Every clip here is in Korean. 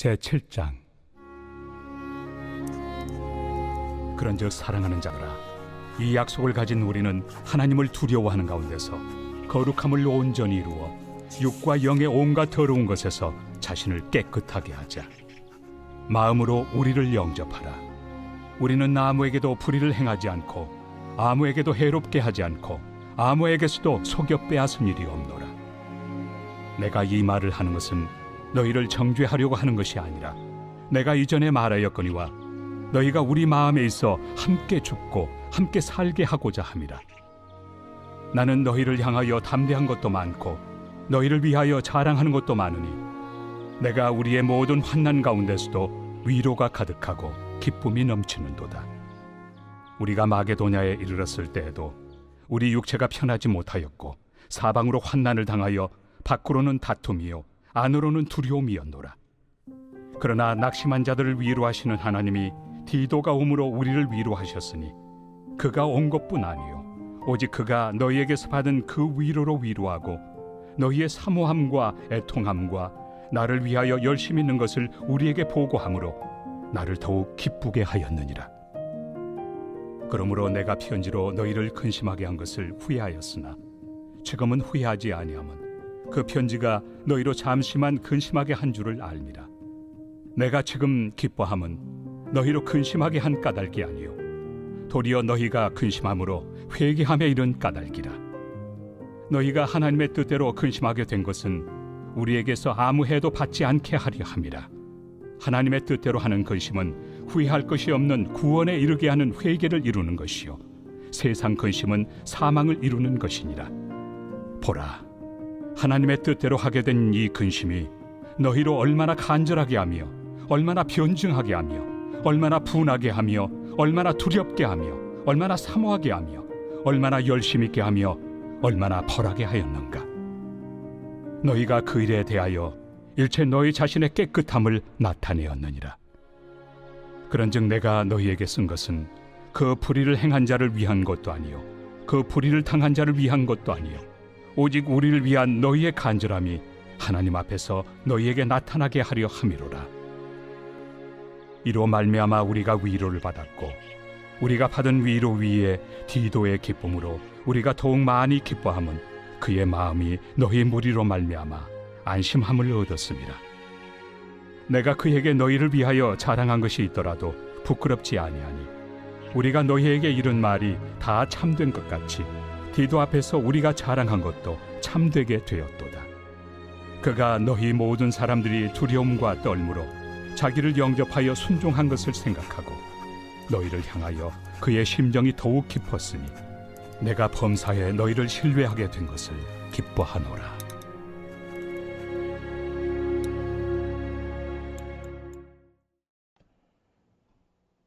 제7장. 그런즉 사랑하는 자들아, 이 약속을 가진 우리는 하나님을 두려워하는 가운데서 거룩함을 온전히 이루어 육과 영의 온갖 더러운 것에서 자신을 깨끗하게 하자. 마음으로 우리를 영접하라. 우리는 아무에게도 불의를 행하지 않고 아무에게도 해롭게 하지 않고 아무에게서도 속여 빼앗은 일이 없노라. 내가 이 말을 하는 것은 너희를 정죄하려고 하는 것이 아니라 내가 이전에 말하였거니와 너희가 우리 마음에 있어 함께 죽고 함께 살게 하고자 함이라. 나는 너희를 향하여 담대한 것도 많고 너희를 위하여 자랑하는 것도 많으니 내가 우리의 모든 환난 가운데서도 위로가 가득하고 기쁨이 넘치는도다. 우리가 마게도냐에 이르렀을 때에도 우리 육체가 편하지 못하였고 사방으로 환난을 당하여 밖으로는 다툼이요 안으로는 두려움이었노라. 그러나 낙심한 자들을 위로하시는 하나님이 디도가 오므로 우리를 위로하셨으니 그가 온 것뿐 아니요 오직 그가 너희에게서 받은 그 위로로 위로하고 너희의 사모함과 애통함과 나를 위하여 열심히 있는 것을 우리에게 보고함으로 나를 더욱 기쁘게 하였느니라. 그러므로 내가 편지로 너희를 근심하게 한 것을 후회하였으나 지금은 후회하지 아니함은 그 편지가 너희로 잠시만 근심하게 한 줄을 알미라. 내가 지금 기뻐함은 너희로 근심하게 한 까닭이 아니요 도리어 너희가 근심함으로 회개함에 이른 까닭이라. 너희가 하나님의 뜻대로 근심하게 된 것은 우리에게서 아무 해도 받지 않게 하려 함이라. 하나님의 뜻대로 하는 근심은 후회할 것이 없는 구원에 이르게 하는 회개를 이루는 것이요 세상 근심은 사망을 이루는 것이니라. 보라, 하나님의 뜻대로 하게 된 이 근심이 너희로 얼마나 간절하게 하며 얼마나 변증하게 하며 얼마나 분하게 하며 얼마나 두렵게 하며 얼마나 사모하게 하며 얼마나 열심 있게 하며 얼마나 벌하게 하였는가. 너희가 그 일에 대하여 일체 너희 자신의 깨끗함을 나타내었느니라. 그런즉 내가 너희에게 쓴 것은 그 불의를 행한 자를 위한 것도 아니요 그 불의를 당한 자를 위한 것도 아니요 오직 우리를 위한 너희의 간절함이 하나님 앞에서 너희에게 나타나게 하려 함이로라. 이로 말미암아 우리가 위로를 받았고 우리가 받은 위로 위에 디도의 기쁨으로 우리가 더욱 많이 기뻐함은 그의 마음이 너희 무리로 말미암아 안심함을 얻었음이라. 내가 그에게 너희를 위하여 자랑한 것이 있더라도 부끄럽지 아니하니 우리가 너희에게 이른 말이 다 참된 것 같이 디도 앞에서 우리가 자랑한 것도 참되게 되었도다. 그가 너희 모든 사람들이 두려움과 떨므로 자기를 영접하여 순종한 것을 생각하고 너희를 향하여 그의 심정이 더욱 깊었으니 내가 범사에 너희를 신뢰하게 된 것을 기뻐하노라.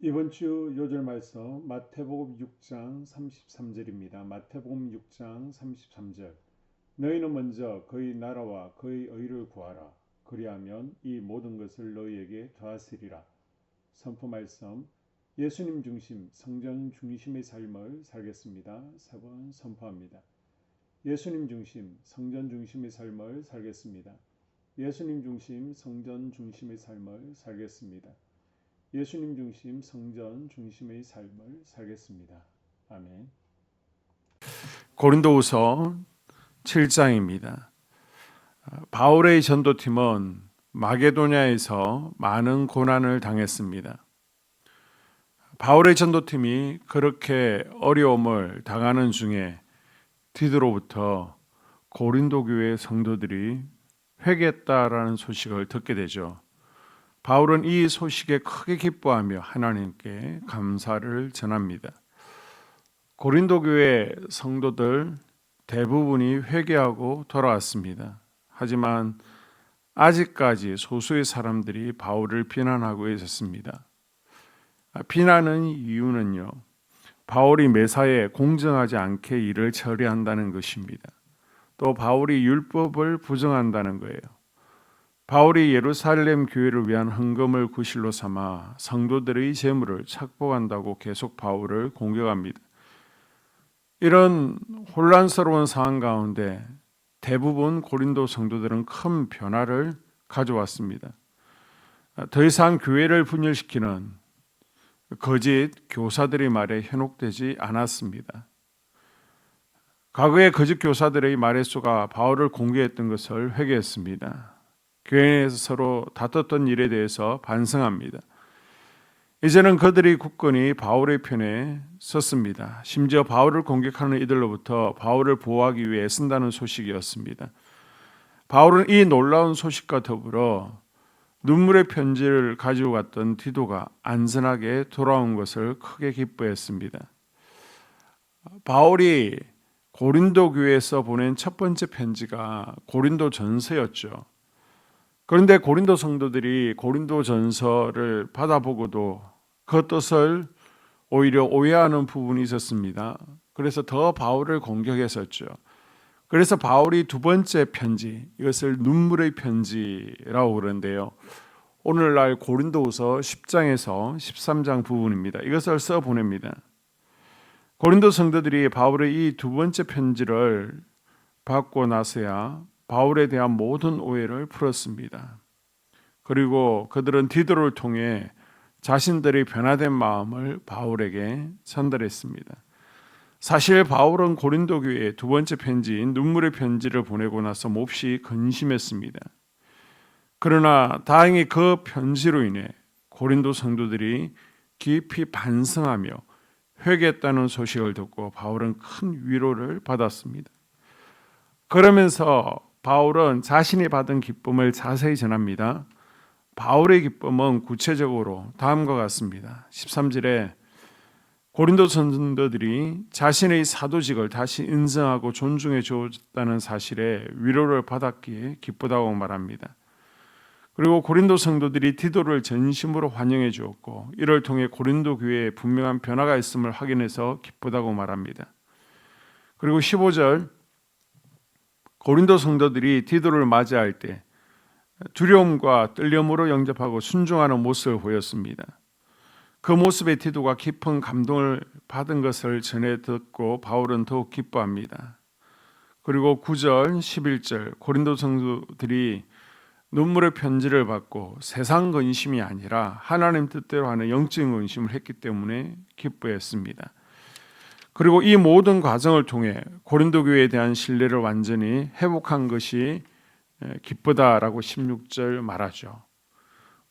이번 주 요절 말씀 마태복음 6장 33절입니다. 마태복음 6장 33절. 너희는 먼저 그의 나라와 그의 의를 구하라. 그리하면 이 모든 것을 너희에게 더하시리라. 선포 말씀. 예수님 중심, 성전 중심의 삶을 살겠습니다. 세 번 선포합니다. 예수님 중심, 성전 중심의 삶을 살겠습니다. 예수님 중심, 성전 중심의 삶을 살겠습니다. 예수님 중심, 성전 중심의 삶을 살겠습니다. 아멘. 고린도후서 7장입니다. 바울의 전도팀은 마게도냐에서 많은 고난을 당했습니다. 바울의 전도팀이 그렇게 어려움을 당하는 중에 디도로부터 고린도 교회 성도들이 회개했다라는 소식을 듣게 되죠. 바울은 이 소식에 크게 기뻐하며 하나님께 감사를 전합니다. 고린도 교회 성도들 대부분이 회개하고 돌아왔습니다. 하지만 아직까지 소수의 사람들이 바울을 비난하고 있었습니다. 비난의 이유는요, 바울이 매사에 공정하지 않게 일을 처리한다는 것입니다. 또 바울이 율법을 부정한다는 거예요. 바울이 예루살렘 교회를 위한 헌금을 구실로 삼아 성도들의 재물을 착복한다고 계속 바울을 공격합니다. 이런 혼란스러운 상황 가운데 대부분 고린도 성도들은 큰 변화를 가져왔습니다. 더 이상 교회를 분열시키는 거짓 교사들의 말에 현혹되지 않았습니다. 과거의 거짓 교사들의 말횟수가 바울을 공개했던 것을 회개했습니다. 교회 내에서 서로 다퉜던 일에 대해서 반성합니다. 이제는 그들의 국권이 바울의 편에 섰습니다. 심지어 바울을 공격하는 이들로부터 바울을 보호하기 위해 쓴다는 소식이었습니다. 바울은 이 놀라운 소식과 더불어 눈물의 편지를 가지고 갔던 디도가 안전하게 돌아온 것을 크게 기뻐했습니다. 바울이 고린도 교회에서 보낸 첫 번째 편지가 고린도 전서였죠. 그런데 고린도 성도들이 고린도 전서를 받아보고도 그 뜻을 오히려 오해하는 부분이 있었습니다. 그래서 더 바울을 공격했었죠. 그래서 바울이 두 번째 편지, 이것을 눈물의 편지라고 그러는데요. 오늘날 고린도후서 10장에서 13장 부분입니다. 이것을 써 보냅니다. 고린도 성도들이 바울의 이 두 번째 편지를 받고 나서야 바울에 대한 모든 오해를 풀었습니다. 그리고 그들은 디도를 통해 자신들의 변화된 마음을 바울에게 전달했습니다. 사실 바울은 고린도 교회에 두 번째 편지인 눈물의 편지를 보내고 나서 몹시 근심했습니다. 그러나 다행히 그 편지로 인해 고린도 성도들이 깊이 반성하며 회개했다는 소식을 듣고 바울은 큰 위로를 받았습니다. 그러면서 바울은 자신이 받은 기쁨을 자세히 전합니다. 바울의 기쁨은 구체적으로 다음과 같습니다. 13절에 고린도 성도들이 자신의 사도직을 다시 인정하고 존중해 주었다는 사실에 위로를 받았기에 기쁘다고 말합니다. 그리고 고린도 성도들이 디도를 전심으로 환영해 주었고 이를 통해 고린도 교회에 분명한 변화가 있음을 확인해서 기쁘다고 말합니다. 그리고 15절 고린도 성도들이 디도를 맞이할 때 두려움과 떨림으로 영접하고 순종하는 모습을 보였습니다. 그 모습에 디도가 깊은 감동을 받은 것을 전해 듣고 바울은 더욱 기뻐합니다. 그리고 9절, 11절 고린도 성도들이 눈물의 편지를 받고 세상 근심이 아니라 하나님 뜻대로 하는 영적인 근심을 했기 때문에 기뻐했습니다. 그리고 이 모든 과정을 통해 고린도 교회에 대한 신뢰를 완전히 회복한 것이 기쁘다라고 16절 말하죠.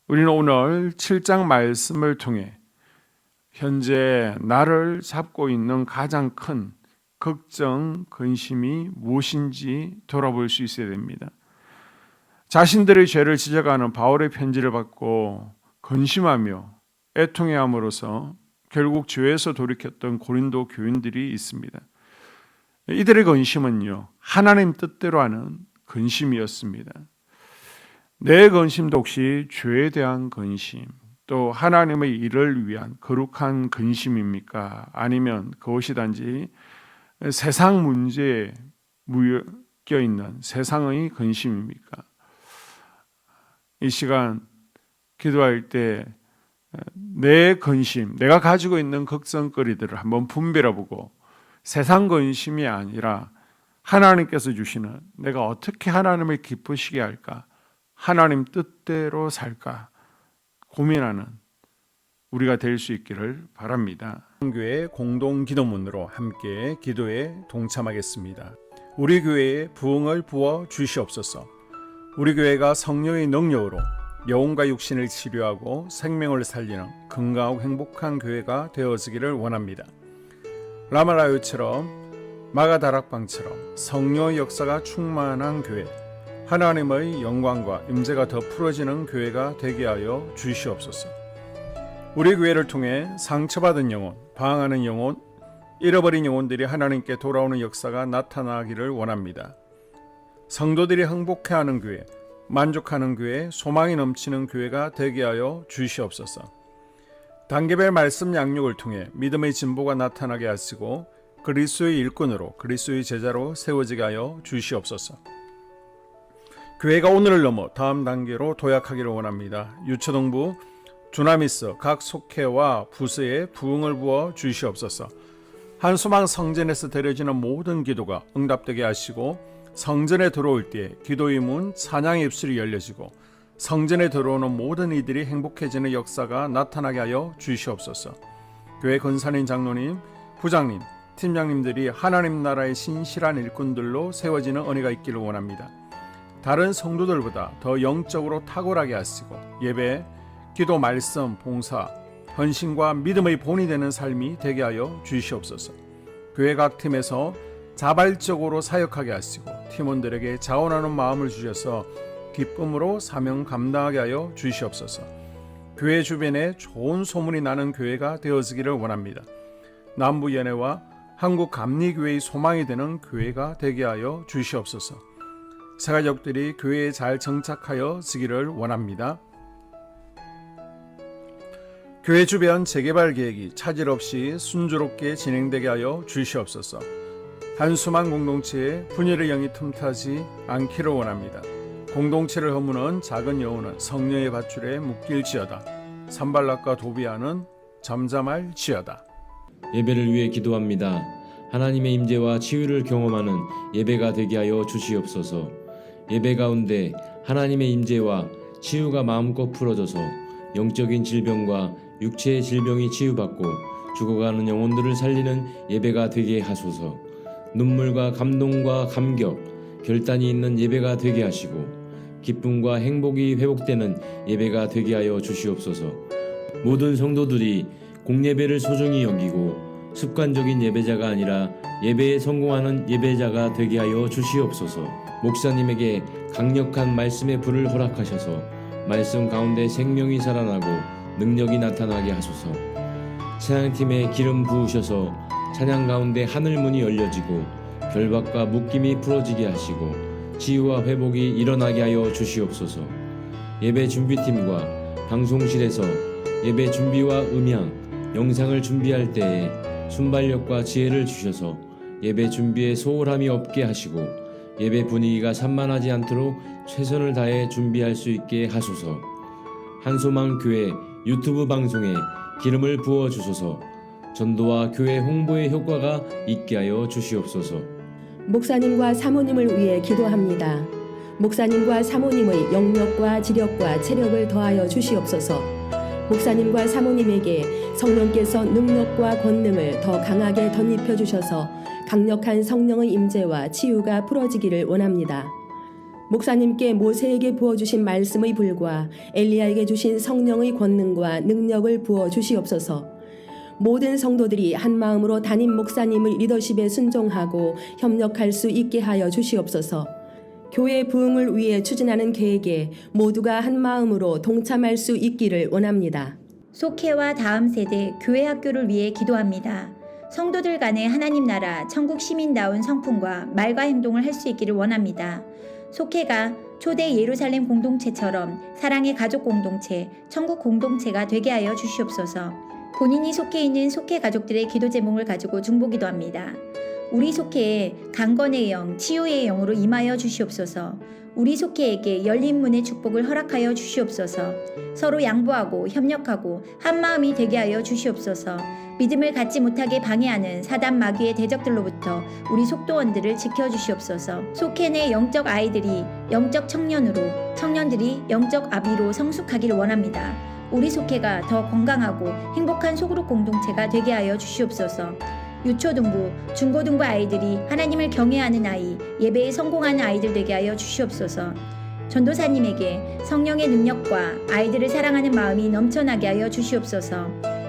우리는 오늘 7장 말씀을 통해 현재 나를 잡고 있는 가장 큰 걱정, 근심이 무엇인지 돌아볼 수 있어야 됩니다. 자신들의 죄를 지적하는 바울의 편지를 받고 근심하며 애통해함으로써 결국 죄에서 돌이켰던 고린도 교인들이 있습니다. 이들의 근심은요, 하나님 뜻대로 하는 근심이었습니다. 내 근심도 혹시 죄에 대한 근심, 또 하나님의 일을 위한 거룩한 근심입니까? 아니면 그것이 단지 세상 문제에 묶여 있는 세상의 근심입니까? 이 시간 기도할 때 내 근심, 내가 가지고 있는 걱정거리들을 한번 분별해보고 세상 근심이 아니라 하나님께서 주시는 내가 어떻게 하나님을 기쁘시게 할까? 하나님 뜻대로 살까? 고민하는 우리가 될 수 있기를 바랍니다. 교회 공동 기도문으로 함께 기도에 동참하겠습니다. 우리 교회에 부흥을 부어 주시옵소서. 우리 교회가 성령의 능력으로 영혼과 육신을 치료하고 생명을 살리는 건강하고 행복한 교회가 되어지기를 원합니다. 라마라요처럼 마가다락방처럼 성령의 역사가 충만한 교회, 하나님의 영광과 임재가 더 풀어지는 교회가 되게 하여 주시옵소서. 우리 교회를 통해 상처받은 영혼, 방황하는 영혼, 잃어버린 영혼들이 하나님께 돌아오는 역사가 나타나기를 원합니다. 성도들이 행복해하는 교회, 만족하는 교회, 소망이 넘치는 교회가 되게 하여 주시옵소서. 단계별 말씀 양육을 통해 믿음의 진보가 나타나게 하시고 그리스도의 일꾼으로 그리스도의 제자로 세워지게 하여 주시옵소서. 교회가 오늘을 넘어 다음 단계로 도약하기를 원합니다. 유초동부 주나미스 각 속회와 부서에 부흥을 부어 주시옵소서. 한소망 성전에서 드려지는 모든 기도가 응답되게 하시고 성전에 들어올 때 기도의 문, 찬양의 입술이 열려지고 성전에 들어오는 모든 이들이 행복해지는 역사가 나타나게 하여 주시옵소서. 교회 권사님, 장로님, 부장님, 팀장님들이 하나님 나라의 신실한 일꾼들로 세워지는 은혜가 있기를 원합니다. 다른 성도들보다 더 영적으로 탁월하게 하시고 예배, 기도, 말씀, 봉사, 헌신과 믿음의 본이 되는 삶이 되게 하여 주시옵소서. 교회 각 팀에서 자발적으로 사역하게 하시고 팀원들에게 자원하는 마음을 주셔서 기쁨으로 사명 감당하게 하여 주시옵소서. 교회 주변에 좋은 소문이 나는 교회가 되어지기를 원합니다. 남부연회와 한국감리교회의 소망이 되는 교회가 되게 하여 주시옵소서. 새가족들이 교회에 잘 정착하여 지기를 원합니다. 교회 주변 재개발 계획이 차질 없이 순조롭게 진행되게 하여 주시옵소서. 한수만 공동체에 분열의 영이 틈타지 않기를 원합니다. 공동체를 허무는 작은 여우는 성령의 밧줄에 묶일지어다. 산발락과 도비아는 잠잠할지어다. 예배를 위해 기도합니다. 하나님의 임재와 치유를 경험하는 예배가 되게 하여 주시옵소서. 예배 가운데 하나님의 임재와 치유가 마음껏 풀어져서 영적인 질병과 육체의 질병이 치유받고 죽어가는 영혼들을 살리는 예배가 되게 하소서. 눈물과 감동과 감격, 결단이 있는 예배가 되게 하시고 기쁨과 행복이 회복되는 예배가 되게 하여 주시옵소서. 모든 성도들이 공예배를 소중히 여기고 습관적인 예배자가 아니라 예배에 성공하는 예배자가 되게 하여 주시옵소서. 목사님에게 강력한 말씀의 불을 허락하셔서 말씀 가운데 생명이 살아나고 능력이 나타나게 하소서. 찬양팀에 기름 부으셔서 찬양 가운데 하늘문이 열려지고 결박과 묶임이 풀어지게 하시고 치유와 회복이 일어나게 하여 주시옵소서. 예배 준비팀과 방송실에서 예배 준비와 음향, 영상을 준비할 때에 순발력과 지혜를 주셔서 예배 준비에 소홀함이 없게 하시고 예배 분위기가 산만하지 않도록 최선을 다해 준비할 수 있게 하소서. 한소망 교회 유튜브 방송에 기름을 부어 주소서. 전도와 교회 홍보의 효과가 있게 하여 주시옵소서. 목사님과 사모님을 위해 기도합니다. 목사님과 사모님의 영력과 지력과 체력을 더하여 주시옵소서. 목사님과 사모님에게 성령께서 능력과 권능을 더 강하게 덧입혀 주셔서 강력한 성령의 임재와 치유가 풀어지기를 원합니다. 목사님께 모세에게 부어주신 말씀의 불과 엘리야에게 주신 성령의 권능과 능력을 부어 주시옵소서. 모든 성도들이 한 마음으로 담임 목사님의 리더십에 순종하고 협력할 수 있게 하여 주시옵소서. 교회 부흥을 위해 추진하는 계획에 모두가 한 마음으로 동참할 수 있기를 원합니다. 속회와 다음 세대 교회 학교를 위해 기도합니다. 성도들 간의 하나님 나라 천국 시민다운 성품과 말과 행동을 할 수 있기를 원합니다. 속회가 초대 예루살렘 공동체처럼 사랑의 가족 공동체, 천국 공동체가 되게 하여 주시옵소서. 본인이 속해 있는 속회 가족들의 기도 제목을 가지고 중보기도합니다. 우리 속회에 강건의 영, 치유의 영으로 임하여 주시옵소서. 우리 속회에게 열린 문의 축복을 허락하여 주시옵소서. 서로 양보하고 협력하고 한 마음이 되게 하여 주시옵소서. 믿음을 갖지 못하게 방해하는 사단 마귀의 대적들로부터 우리 속도원들을 지켜주시옵소서. 속회 내 영적 아이들이 영적 청년으로, 청년들이 영적 아비로 성숙하기를 원합니다. 우리 속회가 더 건강하고 행복한 소그룹 공동체가 되게 하여 주시옵소서. 유초등부, 중고등부 아이들이 하나님을 경외하는 아이, 예배에 성공하는 아이들 되게 하여 주시옵소서. 전도사님에게 성령의 능력과 아이들을 사랑하는 마음이 넘쳐나게 하여 주시옵소서.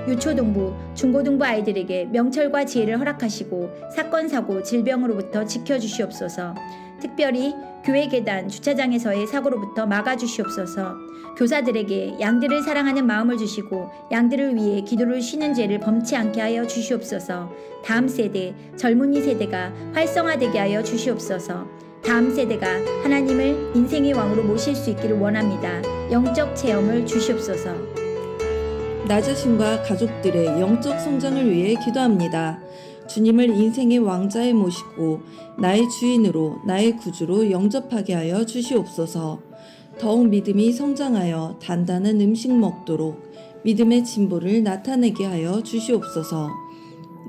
유초등부, 중고등부 아이들에게 명철과 지혜를 허락하시고 사건, 사고, 질병으로부터 지켜주시옵소서. 특별히 교회 계단, 주차장에서의 사고로부터 막아주시옵소서. 교사들에게 양들을 사랑하는 마음을 주시고 양들을 위해 기도를 쉬는 죄를 범치 않게 하여 주시옵소서. 다음 세대, 젊은이 세대가 활성화되게 하여 주시옵소서. 다음 세대가 하나님을 인생의 왕으로 모실 수 있기를 원합니다. 영적 체험을 주시옵소서. 나 자신과 가족들의 영적 성장을 위해 기도합니다. 주님을 인생의 왕자에 모시고 나의 주인으로 나의 구주로 영접하게 하여 주시옵소서. 더욱 믿음이 성장하여 단단한 음식 먹도록 믿음의 진보를 나타내게 하여 주시옵소서.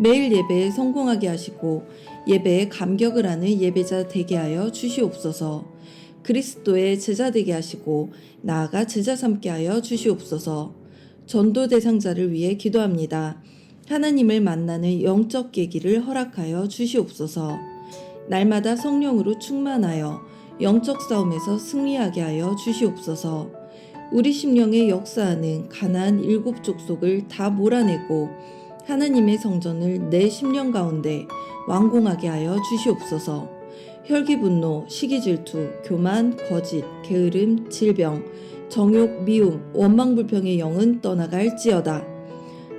매일 예배에 성공하게 하시고 예배에 감격을 하는 예배자 되게 하여 주시옵소서. 그리스도의 제자 되게 하시고 나아가 제자 삼게 하여 주시옵소서. 전도 대상자를 위해 기도합니다. 하나님을 만나는 영적 계기를 허락하여 주시옵소서. 날마다 성령으로 충만하여 영적 싸움에서 승리하게 하여 주시옵소서. 우리 심령에 역사하는 가나안 7 족속을 다 몰아내고 하나님의 성전을 내 심령 가운데 완공하게 하여 주시옵소서. 혈기 분노, 시기 질투, 교만, 거짓, 게으름, 질병, 정욕, 미움, 원망 불평의 영은 떠나갈지어다.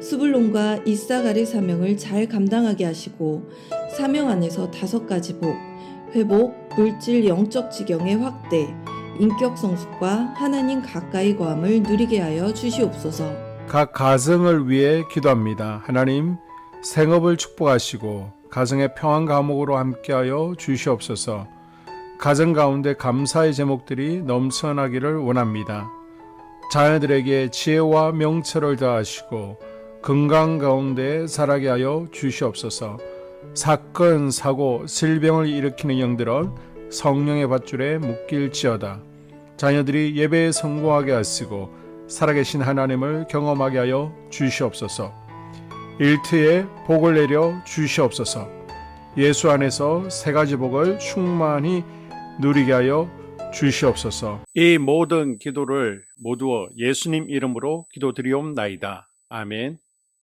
스불론과 이사갈의 사명을 잘 감당하게 하시고 사명 안에서 5가지 복, 회복, 물질 영적 지경의 확대, 인격 성숙과 하나님 가까이 거함을 누리게 하여 주시옵소서. 각 가정을 위해 기도합니다. 하나님, 생업을 축복하시고 가정의 평안 감옥으로 함께하여 주시옵소서. 가정 가운데 감사의 제목들이 넘쳐나기를 원합니다. 자녀들에게 지혜와 명철을 더하시고 건강 가운데 자라게 하여 주시옵소서. 사건, 사고, 질병을 일으키는 영들은 성령의 밧줄에 묶일지어다. 자녀들이 예배에 성공하게 하시고 살아계신 하나님을 경험하게 하여 주시옵소서. 일터에 복을 내려 주시옵소서. 예수 안에서 3가지 복을 충만히 누리게 하여 주시옵소서. 이 모든 기도를 모두 예수님 이름으로 기도드리옵나이다. 아멘.